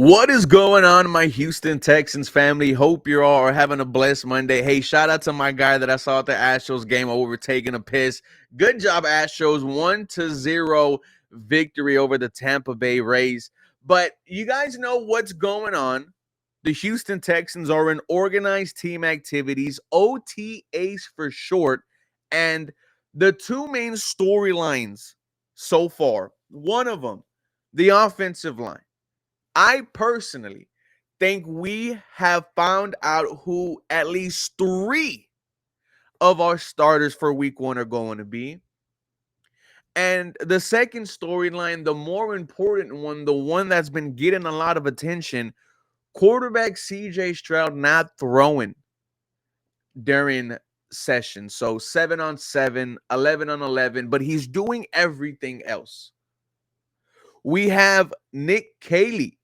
What is going on, my Houston Texans family? Hope you all are having a blessed Monday. Hey, shout out to my guy that I saw at the Astros game over taking a piss. Good job, Astros. 1-0 victory over the Tampa Bay Rays. But you guys know what's going on. The Houston Texans are in organized team activities, OTAs for short, and the two main storylines so far, one of them, the offensive line. I personally think we have found out who at least three of our starters for week one are going to be. And the second storyline, the more important one, the one that's been getting a lot of attention, quarterback CJ Stroud not throwing during session. So 7-on-7, 11-on-11, but he's doing everything else. We have Nick Caley.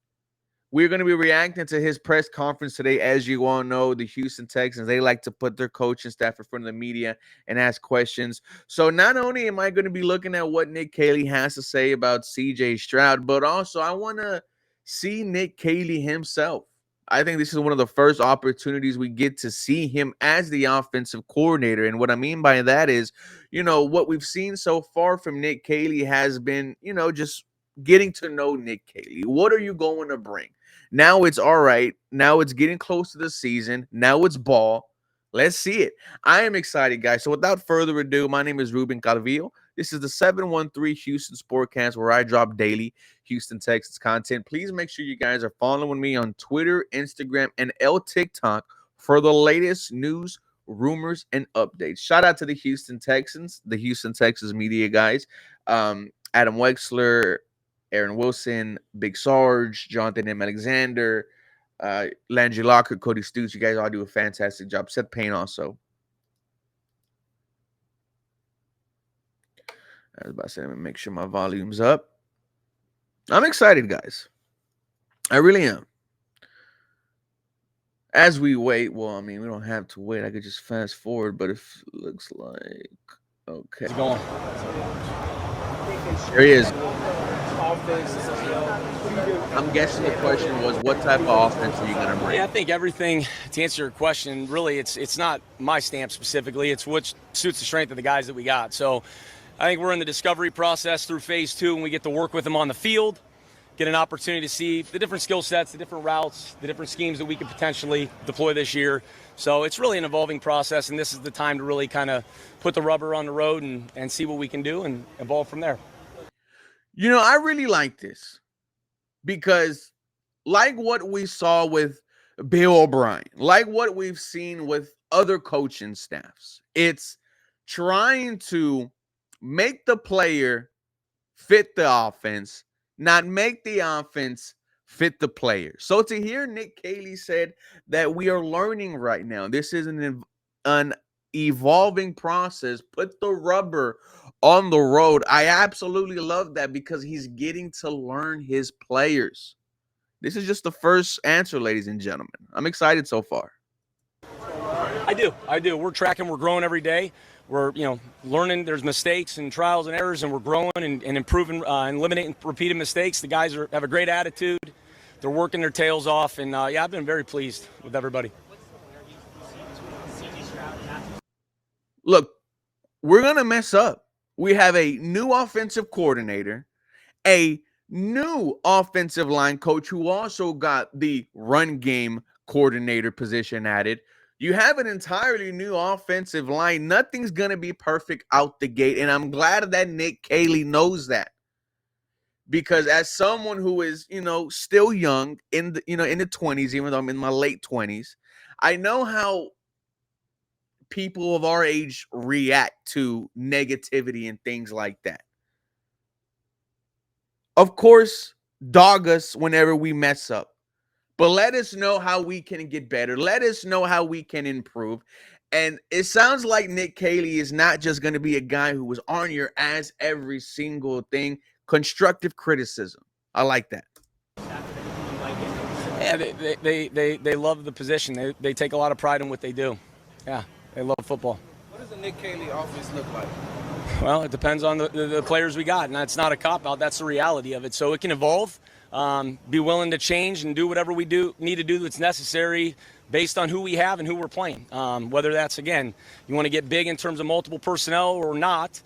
We're going to be reacting to his press conference today. As you all know, the Houston Texans, they like to put their coaching staff in front of the media and ask questions. So not only am I going to be looking at what Nick Caley has to say about CJ Stroud, but also I want to see Nick Caley himself. I think this is one of the first opportunities we get to see him as the offensive coordinator. And what I mean by that is, what we've seen so far from Nick Caley has been, just getting to know Nick Caley. What are you going to bring? Now it's all right. Now it's getting close to the season. Now it's ball. Let's see it. I am excited, guys. So without further ado, my name is Ruben Calvillo. This is the 713 Houston Sportcast, where I drop daily Houston Texans content. Please make sure you guys are following me on Twitter, Instagram, and TikTok for the latest news, rumors, and updates. Shout out to the Houston Texans, the Houston Texans media guys. Adam Wexler, Aaron Wilson, Big Sarge, Jonathan M. Alexander, Landry Locker, Cody Stoots. You guys all do a fantastic job. Seth Payne also. I was about to say, let me make sure my volume's up. I'm excited, guys. I really am. As we wait, well, I mean, we don't have to wait. I could just fast forward, but it looks like, okay. How's it going? There he is. I'm guessing the question was, what type of offense are you going to bring? Yeah, I think everything, to answer your question, really it's not my stamp specifically. It's what suits the strength of the guys that we got. So I think we're in the discovery process through phase 2, and we get to work with them on the field, get an opportunity to see the different skill sets, the different routes, the different schemes that we could potentially deploy this year. So it's really an evolving process, and this is the time to really kind of put the rubber on the road and see what we can do and evolve from there. I really like this because, like what we saw with Bill O'Brien, like what we've seen with other coaching staffs, it's trying to make the player fit the offense, not make the offense fit the player. So to hear Nick Caley said that we are learning right now, this is an evolving process, put the rubber on the road. I absolutely love that because he's getting to learn his players. This is just the first answer, ladies and gentlemen. I'm excited so far. I do. We're tracking, we're growing every day. We're, learning. There's mistakes and trials and errors, and we're growing and improving and eliminating repeated mistakes. The guys have a great attitude. They're working their tails off, and I've been very pleased with everybody. Look, we're going to mess up. We have a new offensive coordinator, a new offensive line coach who also got the run game coordinator position added. You have an entirely new offensive line. Nothing's going to be perfect out the gate, and I'm glad that Nick Caley knows that. Because as someone who is, still young in the 20s, even though I'm in my late 20s, I know how people of our age react to negativity and things like that. Of course, dog us whenever we mess up, but let us know how we can get better. Let us know how we can improve. And it sounds like Nick Caley is not just going to be a guy who was on your ass every single thing. Constructive criticism. I like that. Yeah, they love the position. They take a lot of pride in what they do. Yeah, they love football. What does the Nick Caley offense look like? Well, it depends on the players we got, and that's not a cop-out. That's the reality of it. So it can evolve. be willing to change and do whatever we need to do that's necessary based on who we have and who we're playing. Whether that's, again, you want to get big in terms of multiple personnel or not,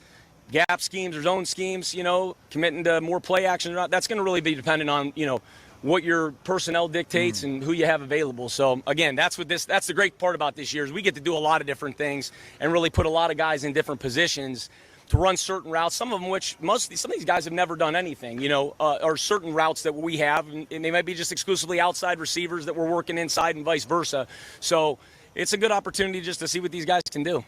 gap schemes or zone schemes, committing to more play action or not, that's going to really be dependent on, what your personnel dictates and who you have available. So again, that's the great part about this year is we get to do a lot of different things and really put a lot of guys in different positions to run certain routes, some of them which some of these guys have never done anything, or certain routes that we have, and they might be just exclusively outside receivers that we're working inside and vice versa. So it's a good opportunity just to see what these guys can do.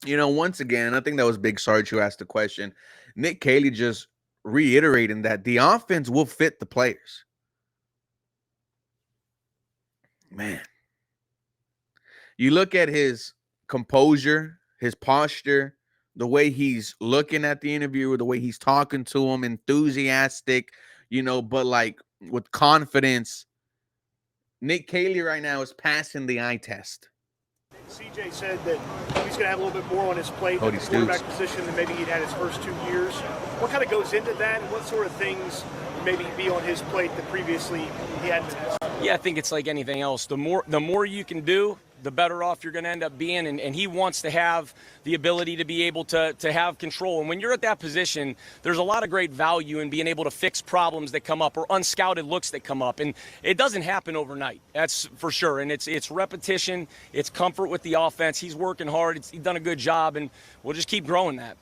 Once again, I think that was Big Sarge who asked the question. Nick Caley just reiterating that the offense will fit the players. Man, you look at his composure, his posture, the way he's looking at the interviewer, the way he's talking to him, enthusiastic, but like with confidence. Nick Caley right now is passing the eye test. CJ said that he's going to have a little bit more on his plate at the quarterback position than maybe he'd had his first 2 years. What kind of goes into that, and what sort of things maybe be on his plate that previously he hadn't been asked? Yeah, I think it's like anything else. The more you can do, the better off you're going to end up being. And he wants to have the ability to be able to have control. And when you're at that position, there's a lot of great value in being able to fix problems that come up or unscouted looks that come up. And it doesn't happen overnight. That's for sure. And it's repetition. It's comfort with the offense. He's working hard. He's done a good job. And we'll just keep growing that.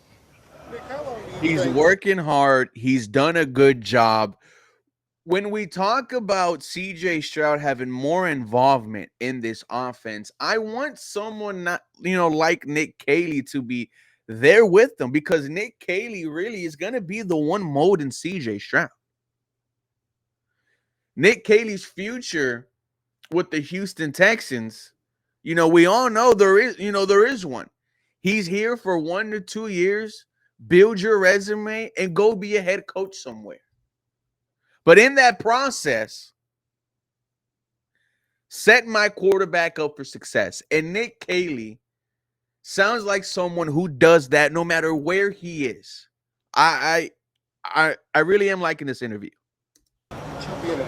He's working hard. He's done a good job. When we talk about CJ Stroud having more involvement in this offense, I want someone like Nick Caley to be there with them, because Nick Caley really is going to be the one molding CJ Stroud. Nick Caley's future with the Houston Texans, we all know there is one. He's here for 1 to 2 years, build your resume, and go be a head coach somewhere. But in that process, set my quarterback up for success. And Nick Caley sounds like someone who does that no matter where he is. I really am liking this interview. Being a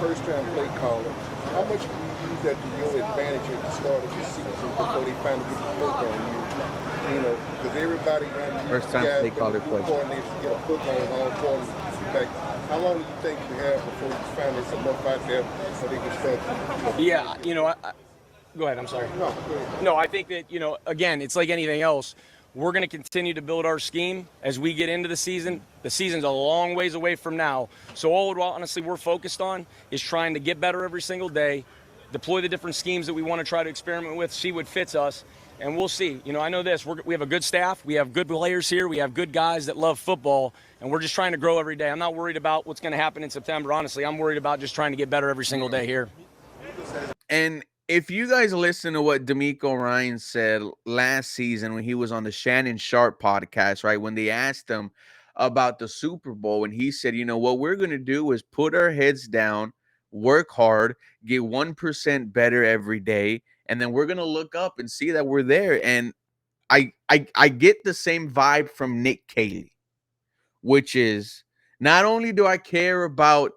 first-round play caller, how much do you use that to your advantage at the start of the season before they finally get the foot on you? Because everybody First-time play caller play. Coordinators get a foot on all corners. How long do you think you have before you finally get enough out there so they can start? Yeah, go ahead. I'm sorry. No, go ahead. No, I think that, again, it's like anything else. We're going to continue to build our scheme as we get into the season. The season's a long ways away from now. So all honestly we're focused on is trying to get better every single day, deploy the different schemes that we want to try to experiment with, see what fits us, and we'll see. I know this. We have a good staff. We have good players here. We have good guys that love football, and we're just trying to grow every day. I'm not worried about what's going to happen in September, honestly. I'm worried about just trying to get better every single day here. And if you guys listen to what D'Amico Ryan said last season when he was on the Shannon Sharp podcast, right, when they asked him about the Super Bowl, and he said, what we're going to do is put our heads down, work hard, get 1% better every day, and then we're going to look up and see that we're there. And I get the same vibe from Nick Caley, which is not only do I care about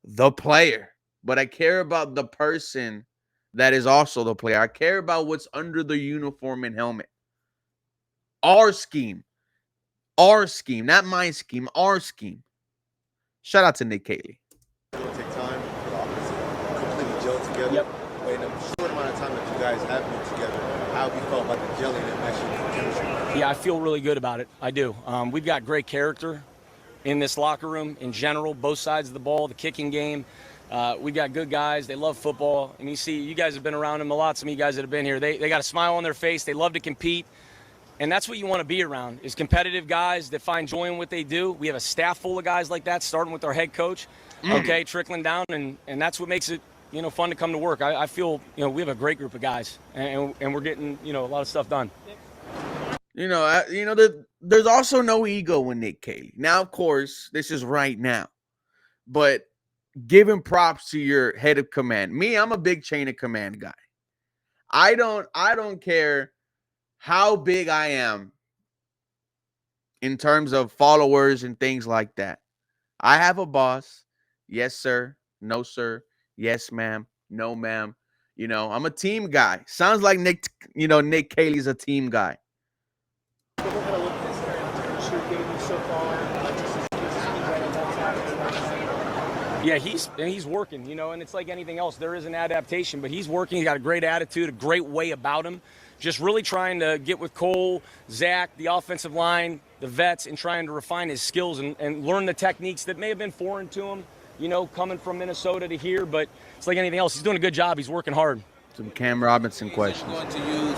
the player, but I care about the person that is also the player. I care about what's under the uniform and helmet. Our scheme, not my scheme, our scheme. Shout out to Nick Caley. It'll take time for the offense to completely gel together. Yep. But in a short amount of time that you guys have been together, how have you felt about the gelling and meshing chemistry? Yeah, I feel really good about it. I do. We've got great character in this locker room in general, both sides of the ball, the kicking game. We've got good guys. They love football. And you guys have been around them a lot. Some of you guys that have been here, they got a smile on their face. They love to compete. And that's what you want to be around, is competitive guys that find joy in what they do. We have a staff full of guys like that, starting with our head coach, trickling down. And that's what makes it, fun to come to work. I feel, we have a great group of guys, and we're getting, a lot of stuff done. There's also no ego in Nick Caley. Now, of course, this is right now. But giving props to your head of command. Me, I'm a big chain of command guy. I don't care how big I am in terms of followers and things like that. I have a boss. Yes, sir. No, sir. Yes, ma'am. No, ma'am. I'm a team guy. Sounds like Nick Caley's a team guy. Yeah, he's working, and it's like anything else. There is an adaptation, but he's working. He's got a great attitude, a great way about him. Just really trying to get with Cole, Zach, the offensive line, the vets, and trying to refine his skills and learn the techniques that may have been foreign to him, coming from Minnesota to here. But it's like anything else. He's doing a good job. He's working hard. Some Cam Robinson questions. Going to use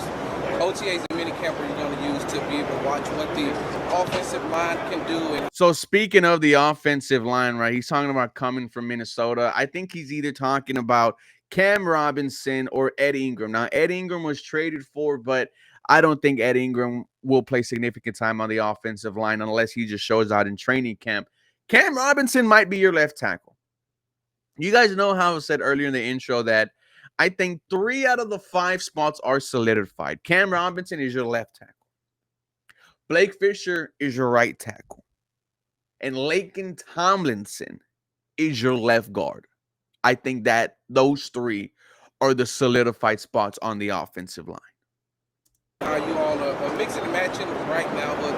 OTAs and minicamp are you going to use to be able to watch what the offensive line can do? So speaking of the offensive line, right, he's talking about coming from Minnesota. I think he's either talking about Cam Robinson or Ed Ingram. Now, Ed Ingram was traded for, but I don't think Ed Ingram will play significant time on the offensive line unless he just shows out in training camp. Cam Robinson might be your left tackle. You guys know how I said earlier in the intro that I think 3 out of the 5 spots are solidified. Cam Robinson is your left tackle. Blake Fisher is your right tackle. And Laken Tomlinson is your left guard. I think that those 3 are the solidified spots on the offensive line. You all are mixing and matching right now, but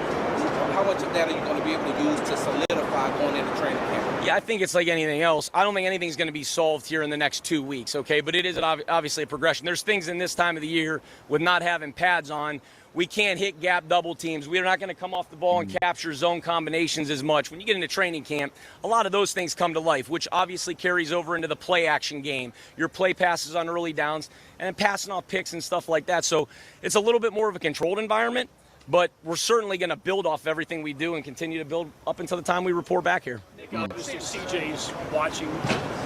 how much of that are you going to be able to use to solidify going into training camp? Yeah, I think it's like anything else. I don't think anything's going to be solved here in the next 2 weeks, okay? But it is obviously a progression. There's things in this time of the year with not having pads on. We can't hit gap double teams. We're not going to come off the ball and capture zone combinations as much. When you get into training camp, a lot of those things come to life, which obviously carries over into the play action game. Your play passes on early downs and passing off picks and stuff like that. So it's a little bit more of a controlled environment, but we're certainly going to build off everything we do and continue to build up until the time we report back here. Nick, obviously CJ's watching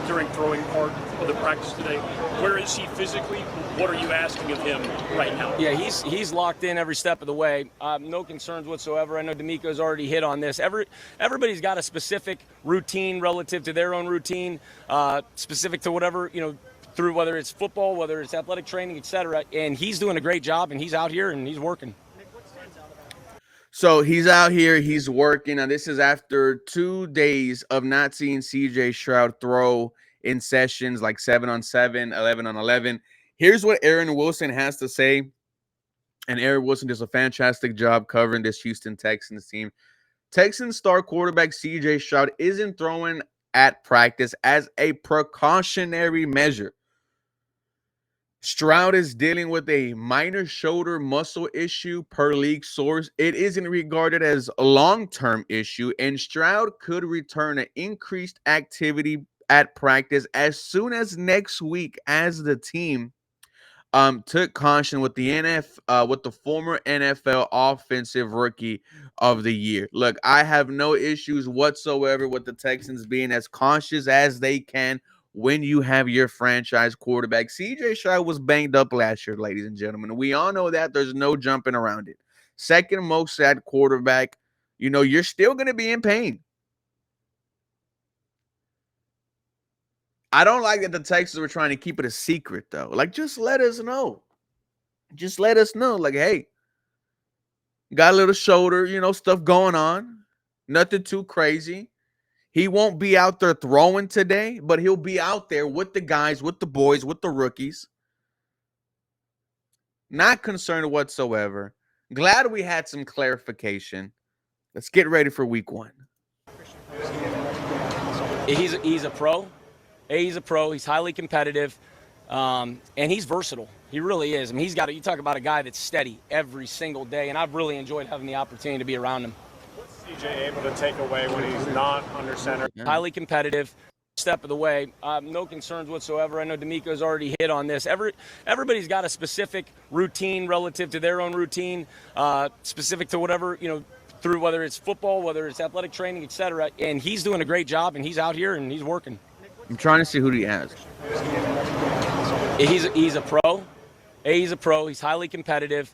during throwing part of the practice today. Where is he physically? What are you asking of him right now? Yeah, he's locked in every step of the way. No concerns whatsoever. I know D'Amico's already hit on this. Everybody's got a specific routine relative to their own routine, specific to whatever, through whether it's football, whether it's athletic training, etc. And he's doing a great job, and he's out here, and he's working. So he's out here, he's working. Now, this is after 2 days of not seeing CJ Stroud throw in sessions like 7-on-7, 11-on-11. Here's what Aaron Wilson has to say. And Aaron Wilson does a fantastic job covering this Houston Texans team. Texans star quarterback CJ Stroud isn't throwing at practice as a precautionary measure. Stroud is dealing with a minor shoulder muscle issue per league source. It isn't regarded as a long-term issue, and Stroud could return to increased activity at practice as soon as next week, as the team took caution with the former NFL offensive rookie of the year. Look, I have no issues whatsoever with the Texans being as cautious as they can when you have your franchise quarterback. CJ Stroud was banged up last year, ladies and gentlemen. We all know that. There's no jumping around it. Second most at quarterback, you're still going to be in pain. I don't like that the Texans were trying to keep it a secret, though. Like, just let us know. Just let us know. Like, hey, got a little shoulder, stuff going on. Nothing too crazy. He won't be out there throwing today, but he'll be out there with the guys, with the boys, with the rookies. Not concerned whatsoever. Glad we had some clarification. Let's get ready for week 1. He's a pro. He's a pro. He's highly competitive, and he's versatile. He really is. I mean, you talk about a guy that's steady every single day, and I've really enjoyed having the opportunity to be around him. CJ able to take away when he's not under center? Highly competitive, step of the way. No concerns whatsoever. I know D'Amico's already hit on this. Everybody's got a specific routine relative to their own routine, specific to whatever, through whether it's football, whether it's athletic training, etc. And he's doing a great job, and he's out here, and he's working. I'm trying to see who he has. He's a pro. He's a pro. He's highly competitive,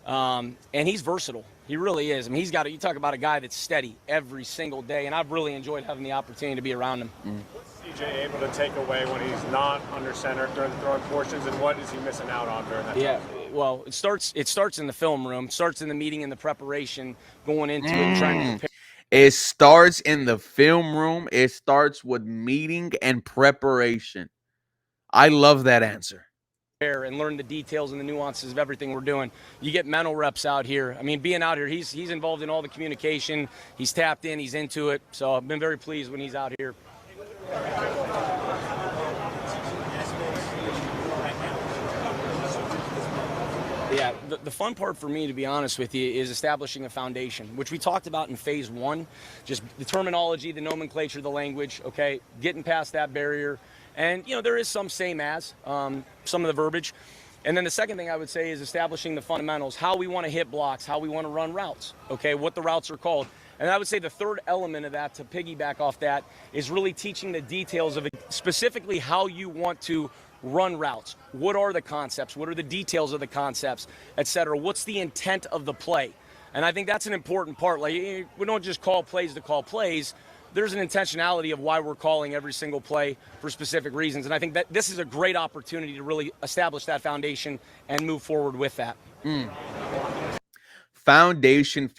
and he's versatile. He really is. I mean, you talk about a guy that's steady every single day, and I've really enjoyed having the opportunity to be around him. What's CJ able to take away when he's not under center during the throwing portions, and what is he missing out on during that time? Well, it starts in the film room, starts in the meeting and the preparation, going into it, trying to prepare. It starts in the film room. It starts with meeting and preparation. I love that answer. And learn the details and the nuances of everything we're doing. You get mental reps out here. I mean, being out here, he's involved in all the communication. He's tapped in. He's into it. So I've been very pleased when he's out here. Yeah, the fun part for me, to be honest with you, is establishing a foundation, which we talked about in phase one. Just the terminology, the nomenclature, the language, okay, getting past that barrier. And, you know, there is some same as, some of the verbiage. And then the second thing I would say is establishing the fundamentals, how we want to hit blocks, how we want to run routes, okay, what the routes are called. And I would say the third element of that, to piggyback off that, is really teaching the details of it, specifically how you want to run routes. What are the concepts? What are the details of the concepts, et cetera? What's the intent of the play? And I think that's an important part. Like, we don't just call plays to call plays. There's an intentionality of why we're calling every single play for specific reasons. And I think that this is a great opportunity to really establish that foundation and move forward with that. Foundation.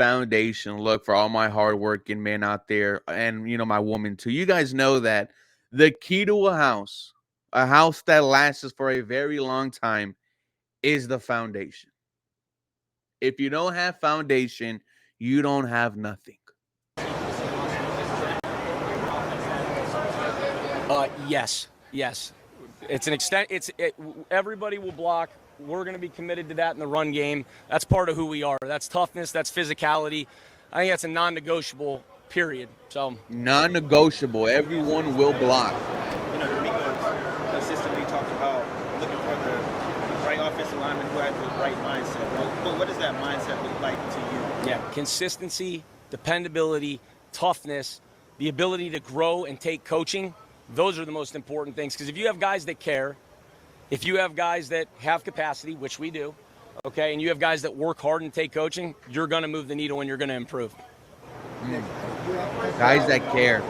Look, for all my hardworking men out there, and, you know, my woman too, you guys know that the key to a house that lasts for a very long time, is the foundation. If you don't have foundation, you don't have nothing. Yes. It's an extent. Everybody will block. We're going to be committed to that in the run game. That's part of who we are. That's toughness. That's physicality. I think that's a non-negotiable. Period. So non-negotiable. Everyone will block. You know, D'Amico consistently talks about looking for the right offensive lineman who has the right mindset. But what does that mindset look like to you? Yeah, consistency, dependability, toughness, the ability to grow and take coaching. Those are the most important things, because if you have guys that care, if you have guys that have capacity, which we do, okay, and you have guys that work hard and take coaching, you're going to move the needle and you're going to improve. Guys that care.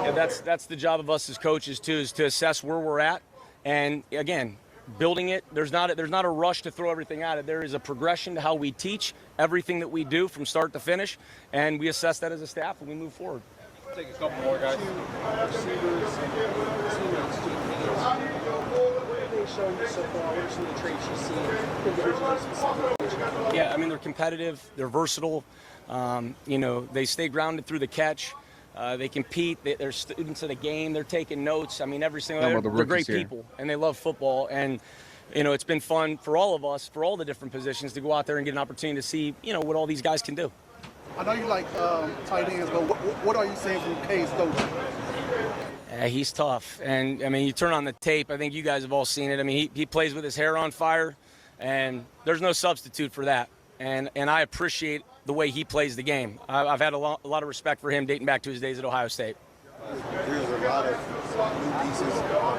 Yeah, that's the job of us as coaches too, is to assess where we're at, and again, building it. There's not a rush to throw everything at it. There is a progression to how we teach everything that we do from start to finish, and we assess that as a staff and we move forward. Take a couple more, guys. Yeah, I mean, they're competitive, they're versatile, you know, they stay grounded through the catch, they compete, they're students of the game, they're taking notes. I mean, every single, they're great people, and they love football, and, you know, it's been fun for all of us, for all the different positions, to go out there and get an opportunity to see, you know, what all these guys can do. I know you like tight ends, but what are you saying from K's coaching? He's tough, and I mean, you turn on the tape. I think you guys have all seen it. I mean, he plays with his hair on fire, and there's no substitute for that. And I appreciate the way he plays the game. I've had a lot of respect for him dating back to his days at Ohio State. There's a lot of new pieces from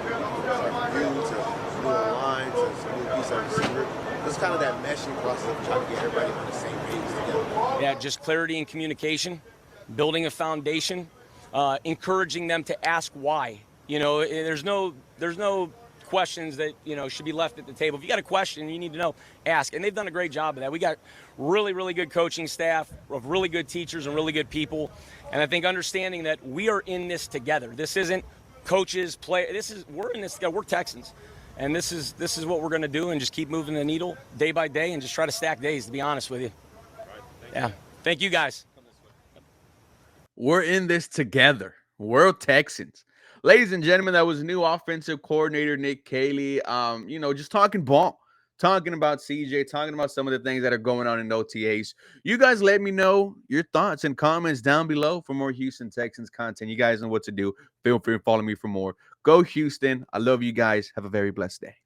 you to new lines to new piece of receiver. It's kind of that meshing process of trying to get everybody on the same page together. Yeah, just clarity and communication, building a foundation. Encouraging them to ask why. You know, there's no questions that, you know, should be left at the table. If you got a question, you need to know, ask. And they've done a great job of that. We got really good coaching staff, of really good teachers and really good people. And I think understanding that we are in this together. This isn't coaches play. We're in this together. We're Texans. And this is what we're going to do, and just keep moving the needle day by day and just try to stack days, to be honest with you. Yeah. Thank you, guys. We're in this together. We're Texans. Ladies and gentlemen, that was new offensive coordinator Nick Caley. You know, just talking ball, talking about CJ, talking about some of the things that are going on in OTAs. You guys let me know your thoughts and comments down below for more Houston Texans content. You guys know what to do. Feel free to follow me for more. Go Houston. I love you guys. Have a very blessed day.